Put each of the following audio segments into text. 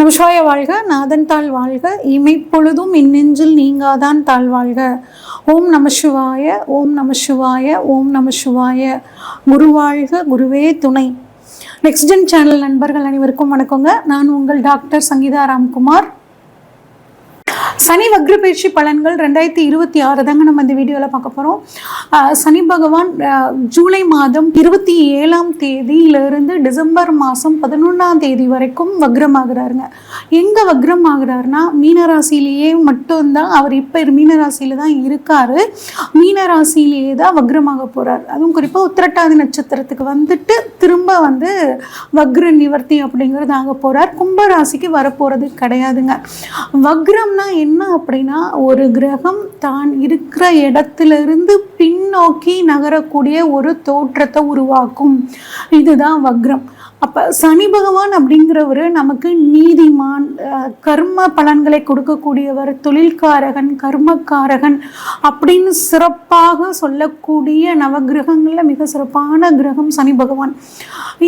நமசிவாய வாழ்க, நாதன் தாழ் வாழ்க, இமைப்பொழுதும் இன்னெஞ்சில் நீங்காதான் தாழ் வாழ்க. ஓம் நமசிவாய, ஓம் நமசிவாய, ஓம் நமசிவாய. குருவாழ்க, குருவே துணை. நெக்ஸ்ட் ஜென் சேனல் நண்பர்கள் அனைவருக்கும் வணக்கங்க. நான் உங்கள் டாக்டர் சங்கீதா ராம்குமார். சனி வக்ர பயிற்சி பலன்கள் 2026 தாங்க நம்ம இந்த வீடியோவில் பார்க்க போகிறோம். சனி பகவான் ஜூலை மாதம் 27ஆம் தேதியிலிருந்து டிசம்பர் மாதம் 11ஆம் தேதி வரைக்கும் வக்ரமாகிறாருங்க. எங்கே வக்ரம் ஆகிறாருன்னா மீனராசிலேயே மட்டும்தான். அவர் இப்போ மீனராசியில் தான் இருக்கார். மீனராசிலேயே தான் வக்ரமாக போகிறார். அதுவும் குறிப்பாக உத்திரட்டாதி நட்சத்திரத்துக்கு வந்துட்டு திரும்ப வக்ர நிவர்த்தி அப்படிங்கிறது ஆக போகிறார். கும்பராசிக்கு வரப்போகிறது கிடையாதுங்க. வக்ரம்னா என்ன அப்படின்னா, ஒரு கிரகம் தான் இருக்கிற இடத்திலிருந்து பின்னோக்கி நகரக்கூடிய ஒரு தோற்றத்தை உருவாக்கும். இதுதான் வக்ரம். அப்போ சனி பகவான் அப்படிங்கிறவர் நமக்கு நீதிமான், கர்ம பலன்களை கொடுக்கக்கூடியவர், தொழில்காரகன், கர்மக்காரகன் அப்படின்னு சிறப்பாக சொல்லக்கூடிய நவகிரகங்களில் மிக சிறப்பான கிரகம் சனி பகவான்.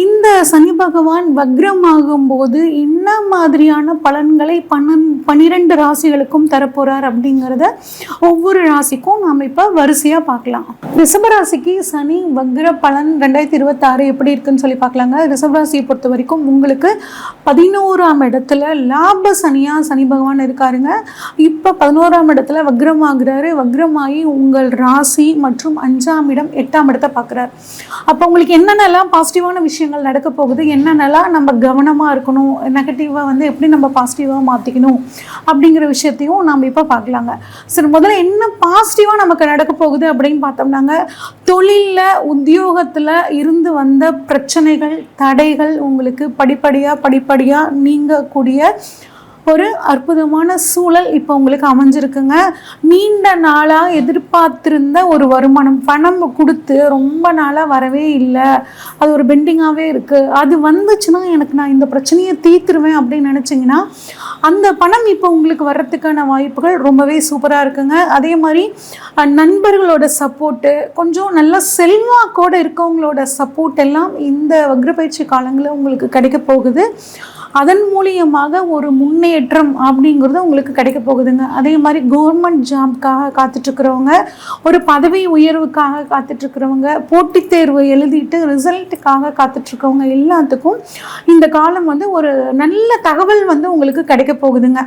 இந்த சனி பகவான் வக்ரமாகும் போது என்ன மாதிரியான பலன்களை 12 ராசிகளுக்கும் தரப்போறார் அப்படிங்கிறத ஒவ்வொரு ராசிக்கும் நாம் இப்போ வரிசையாக பார்க்கலாம். ரிஷபராசிக்கு சனி வக்ர பலன் 2026 எப்படி இருக்குன்னு சொல்லி பார்க்கலாங்க. ரிஷபராசியை பொறுத்த வரைக்கும் உங்களுக்கு 11ஆம் இடத்துல லாப சனியா சனி பகவான் இருக்காருங்க. இப்போ 11ஆம் இடத்துல வக்ரமாகிறாரு. வக்ரமாகி உங்கள் ராசி மற்றும் 5ஆம் இடம் 8ஆம் இடத்தை பார்க்குறாரு. அப்போ உங்களுக்கு என்னென்னலாம் பாசிட்டிவான விஷயங்கள் நடக்க போகுது, என்னென்னலாம் நம்ம கவனமாக இருக்கணும், நெகட்டிவாக எப்படி நம்ம பாசிட்டிவாக மாற்றிக்கணும் அப்படிங்கிற விஷயத்தையும் நாம் இப்போ பார்க்கலாங்க. சரி, முதல்ல என்ன பாசிட்டிவாக நமக்கு நடக்க போகுது அப்படின்னு பார்த்தோம்னாங்க, தொழிலில் உத்தியோகத்தில் இருந்து வந்த பிரச்சனைகள், தடைகள் உங்களுக்கு படிப்படியாக நீங்கக்கூடிய ஒரு அற்புதமான சூழல் இப்போ உங்களுக்கு அமைஞ்சிருக்குங்க. நீண்ட நாளாக எதிர்பார்த்திருந்த ஒரு வருமானம், பணம் கொடுத்து ரொம்ப நாளாக வரவே இல்லை, அது ஒரு பெண்டிங்காகவே இருக்குது, அது வந்துச்சுன்னா எனக்கு நான் இந்த பிரச்சனையை தீர்த்துருவேன் அப்படின்னு நினச்சிங்கன்னா அந்த பணம் இப்போ உங்களுக்கு வர்றதுக்கான வாய்ப்புகள் ரொம்பவே சூப்பராக இருக்குங்க. அதே மாதிரி நண்பர்களோட சப்போர்ட்டு, கொஞ்சம் நல்ல செல்வாக்கோடு இருக்கவங்களோட சப்போர்ட் எல்லாம் இந்த வக்ரப்பயிற்சி காலங்களில் உங்களுக்கு கிடைக்க போகுது. அதன் மூலியமாக ஒரு முன்னேற்றம் அப்படிங்கிறது உங்களுக்கு கிடைக்க போகுதுங்க. அதே மாதிரி கவர்மெண்ட் ஜாப்காக காத்துட்ருக்கிறவங்க, ஒரு பதவி உயர்வுக்காக காத்துட்ருக்கிறவங்க, போட்டித் தேர்வு எழுதிட்டு ரிசல்ட்டுக்காக காத்துட்ருக்கவங்க எல்லாத்துக்கும் இந்த காலம் ஒரு நல்ல தகவல் உங்களுக்கு கிடைக்க போகுதுங்க.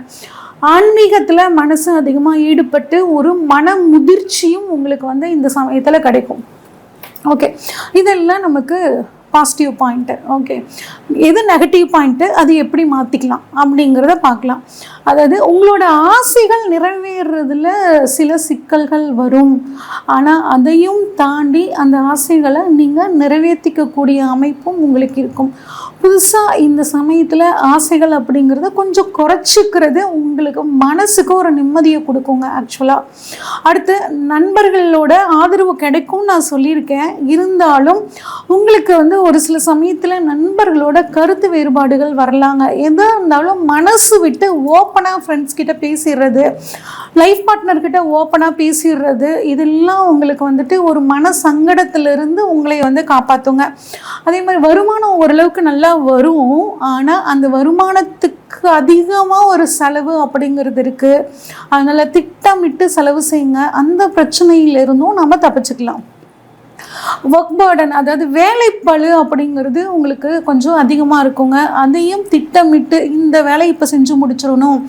ஆன்மீகத்தில் மனசு அதிகமாக ஈடுபட்டு ஒரு மன முதிர்ச்சியும் உங்களுக்கு இந்த சமயத்தில் கிடைக்கும். ஓகே, இதெல்லாம் நமக்கு பாசிட்டிவ் பாயிண்ட்டு. ஓகே, எது நெகட்டிவ் பாயிண்ட்டு, அது எப்படி மாற்றிக்கலாம் அப்படிங்கிறத பார்க்கலாம். அதாவது உங்களோட ஆசைகள் நிறைவேறதில் சில சிக்கல்கள் வரும். ஆனால் அதையும் தாண்டி அந்த ஆசைகளை நீங்கள் நிறைவேற்றிக்கக்கூடிய அமைப்பும் உங்களுக்கு இருக்கும். புதுசாக இந்த சமயத்தில் ஆசைகள் அப்படிங்கிறத கொஞ்சம் குறைச்சிக்கிறது உங்களுக்கு மனசுக்கு ஒரு நிம்மதியை கொடுக்குங்க ஆக்சுவலாக. அடுத்து நண்பர்களோட ஆதரவு கிடைக்கும்னு நான் சொல்லியிருக்கேன். இருந்தாலும் உங்களுக்கு ஒரு சில சமயத்தில் நண்பர்களோட கருத்து வேறுபாடுகள் வரலாங்க. எதாக இருந்தாலும் மனசு விட்டு ஓப்பனாக ஃப்ரெண்ட்ஸ் கிட்ட பேசிடுறது, லைஃப் பார்ட்னர்கிட்ட ஓப்பனாக பேசிடுறது, இதெல்லாம் உங்களுக்கு ஒரு மன சங்கடத்திலிருந்து உங்களை காப்பாற்றுங்க. அதே மாதிரி வருமானம் ஓரளவுக்கு நல்லா வரும். ஆனால் அந்த வருமானத்துக்கு அதிகமாக ஒரு செலவு அப்படிங்கிறது இருக்குது. அதனால் திட்டமிட்டு செலவு செய்யுங்க. அந்த பிரச்சனையிலிருந்தும் நம்ம தப்பிச்சுக்கலாம். ஒர்க் பர்டன், அதாவது வேலைப்பளு அப்படிங்கிறது உங்களுக்கு கொஞ்சம் அதிகமாக இருக்குங்க. அதையும் திட்டமிட்டு இந்த வேலையை இப்போ செஞ்சு முடிச்சிடணும்,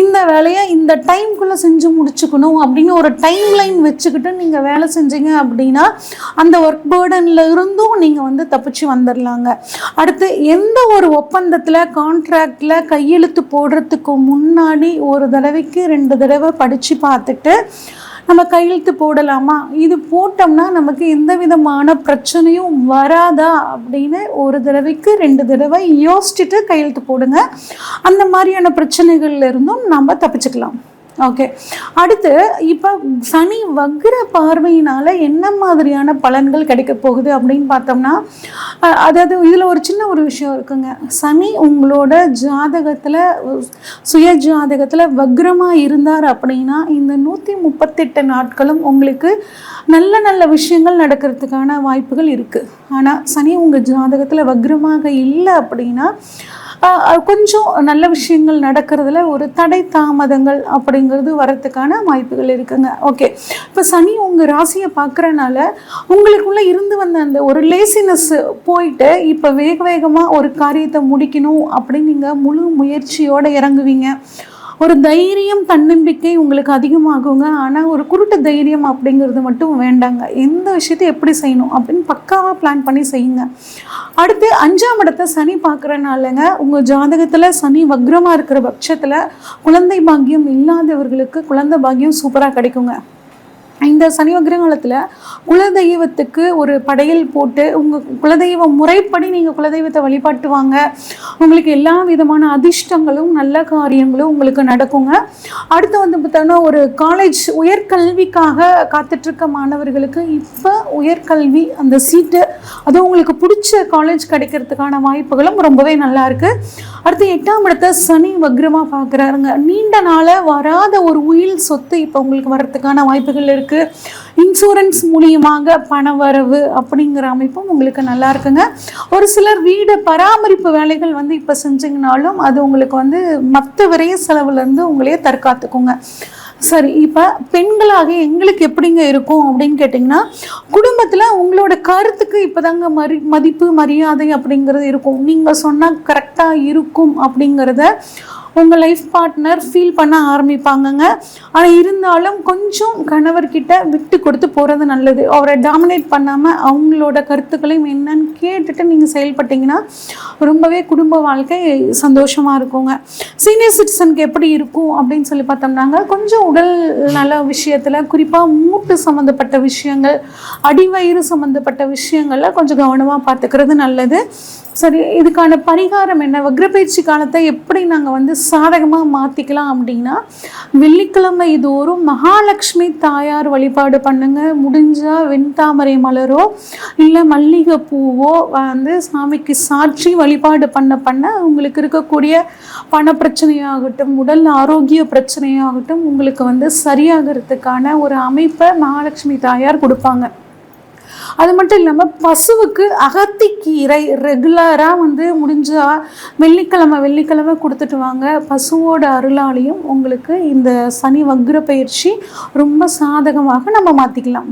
இந்த வேலையை இந்த டைம்குள்ளே செஞ்சு முடிச்சுக்கணும் அப்படின்னு ஒரு டைம் லைன் வச்சுக்கிட்டு நீங்கள் வேலை செஞ்சீங்க அப்படின்னா அந்த ஒர்க் பர்டனில் இருந்தும் நீங்கள் தப்பிச்சு வந்துடலாங்க. அடுத்து எந்த ஒரு ஒப்பந்தத்தில், கான்ட்ராக்டில் கையெழுத்து போடுறதுக்கு முன்னாடி ஒரு தடவைக்கு 2 தடவை படித்து பார்த்துட்டு நம்ம கையெழுத்து போடலாமா, இது போட்டோம்னா நமக்கு எந்த விதமான பிரச்சனையும் வராதா அப்படின்னு ஒரு தடவைக்கு 2 தடவை யோசிச்சுட்டு கையெழுத்து போடுங்க. அந்த மாதிரியான பிரச்சனைகள்ல இருந்தும் நம்ம தப்பிச்சுக்கலாம். ஓகே, அடுத்து இப்போ சனி வக்ர பார்வையினால் என்ன மாதிரியான பலன்கள் கிடைக்க போகுது அப்படின்னு பார்த்தோம்னா, அதாவது இதில் ஒரு சின்ன ஒரு விஷயம் இருக்குங்க. சனி உங்களோட ஜாதகத்தில், சுய ஜாதகத்தில் வக்ரமாக இருந்தார் அப்படின்னா இந்த 138 நாட்களும் உங்களுக்கு நல்ல நல்ல விஷயங்கள் நடக்கிறதுக்கான வாய்ப்புகள் இருக்குது. ஆனால் சனி உங்கள் ஜாதகத்தில் வக்ரமாக இல்லை அப்படின்னா கொஞ்சம் நல்ல விஷயங்கள் நடக்கிறதுல ஒரு தடை தாமதங்கள் அப்படிங்கிறது வரத்துக்கான வாய்ப்புகள் இருக்குங்க. ஓகே, இப்போ சனி உங்கள் ராசியை பார்க்குறனால உங்களுக்குள்ளே இருந்து வந்த அந்த ஒரு லேசினஸ் போயிட்டு இப்போ வேக வேகமாக ஒரு காரியத்தை முடிக்கணும் அப்படின்னு நீங்கள் முழு முயற்சியோடு இறங்குவீங்க. ஒரு தைரியம் தன்னம்பிக்கை உங்களுக்கு அதிகமாகுங்க. ஆனால் ஒரு குருட்டு தைரியம் அப்படிங்கிறது மட்டும் வேண்டாங்க. எந்த விஷயத்தை எப்படி செய்யணும் அப்படின்னு பக்காவாக பிளான் பண்ணி செய்யுங்க. அடுத்து 5ஆம் இடத்தை சனி பார்க்குறனாலங்க உங்கள் ஜாதகத்தில் சனி வக்ரமாக இருக்கிற பட்சத்தில் குழந்தை பாக்கியம் இல்லாதவர்களுக்கு குழந்தை பாக்கியம் சூப்பராக கிடைக்குங்க. இந்த சனி வக்ர காலத்தில் குலதெய்வத்துக்கு ஒரு படையல் போட்டு உங்கள் குலதெய்வ முறைப்படி நீங்கள் குலதெய்வத்தை வழிபாட்டுவாங்க. உங்களுக்கு எல்லா விதமான அதிர்ஷ்டங்களும் நல்ல காரியங்களும் உங்களுக்கு நடக்குங்க. அடுத்து பார்த்தோன்னா ஒரு காலேஜ் உயர்கல்விக்காக காத்துட்ருக்க மாணவர்களுக்கு இப்போ உயர்கல்வி அந்த சீட்டு அதுவும் உங்களுக்கு பிடிச்ச காலேஜ் கிடைக்கிறதுக்கான வாய்ப்புகளும் ரொம்பவே நல்லா இருக்குது. அடுத்து 8ஆம் இடத்தை சனி வக்ரமாக பார்க்குறாருங்க. நீண்ட நாளாக வராத ஒரு உயில் சொத்து இப்போ உங்களுக்கு வர்றதுக்கான வாய்ப்புகள் இருக்குது. இன்சூரன்ஸ் மூலியமாக பண வரவு அப்படிங்கிற அமைப்பும் உங்களுக்கு நல்லா இருக்குங்க. ஒரு சிலர் வீடு பராமரிப்பு வேலைகள் இப்போ செஞ்சிங்கனாலும் அது உங்களுக்கு மற்ற விரைய செலவுலேருந்து உங்களையே தற்காத்துக்குங்க. சரி, இப்போ பெண்களாக எங்களுக்கு எப்படிங்க இருக்கும் அப்படின்னு கேட்டிங்கன்னா, குடும்பத்தில் உங்களோட கருத்துக்கு இப்போதாங்க மதிப்பு மரியாதை அப்படிங்கிறது இருக்கும். நீங்கள் சொன்னால் கரெக்டாக இருக்கும் அப்படிங்கிறத உங்கள் லைஃப் பார்ட்னர் ஃபீல் பண்ண ஆரம்பிப்பாங்கங்க. ஆனால் இருந்தாலும் கொஞ்சம் கணவர்கிட்ட விட்டு கொடுத்து போகிறது நல்லது. அவரை டாமினேட் பண்ணாமல் அவங்களோட கருத்துக்களையும் என்னன்னு கேட்டுட்டு நீங்கள் செயல்பட்டிங்கன்னா ரொம்பவே குடும்ப வாழ்க்கை சந்தோஷமாக இருக்குங்க. சீனியர் சிட்டிசனுக்கு எப்படி இருக்கும் அப்படின்னு சொல்லி பார்த்தோம்னாங்க, கொஞ்சம் உடல் நல விஷயத்தில் குறிப்பாக மூட்டு சம்மந்தப்பட்ட விஷயங்கள், அடிவயிறு சம்மந்தப்பட்ட விஷயங்களில் கொஞ்சம் கவனமாக பார்த்துக்கிறது நல்லது. சரி, இதுக்கான பரிகாரம் என்ன? வக்ரப்பயிற்சி காலத்தை எப்படி நாங்கள் சாதகமாக மாற்றிக்கலாம் அப்படின்னா, வெள்ளிக்கிழமை தோறும் மகாலட்சுமி தாயார் வழிபாடு பண்ணுங்க. முடிஞ்சால் வெண்தாமரை மலரோ இல்லை மல்லிகை பூவோ சாமிக்கு சாட்சி வழிபாடு பண்ண உங்களுக்கு இருக்கக்கூடிய பண பிரச்சனையாகட்டும், உடல் ஆரோக்கிய பிரச்சனையாகட்டும் உங்களுக்கு சரியாகிறதுக்கான ஒரு அமைப்பை மகாலட்சுமி தாயார் கொடுப்பாங்க. அது மட்டும் இல்லாமல் பசுவுக்கு அகத்திக்கீரை ரெகுலராக முடிஞ்சால் வெள்ளிக்கிழமை கொடுத்துட்டு வாங்க. பசுவோட அருளாலையும் உங்களுக்கு இந்த சனி வக்ர பயிற்சி ரொம்ப சாதகமாக நம்ம மாற்றிக்கலாம்.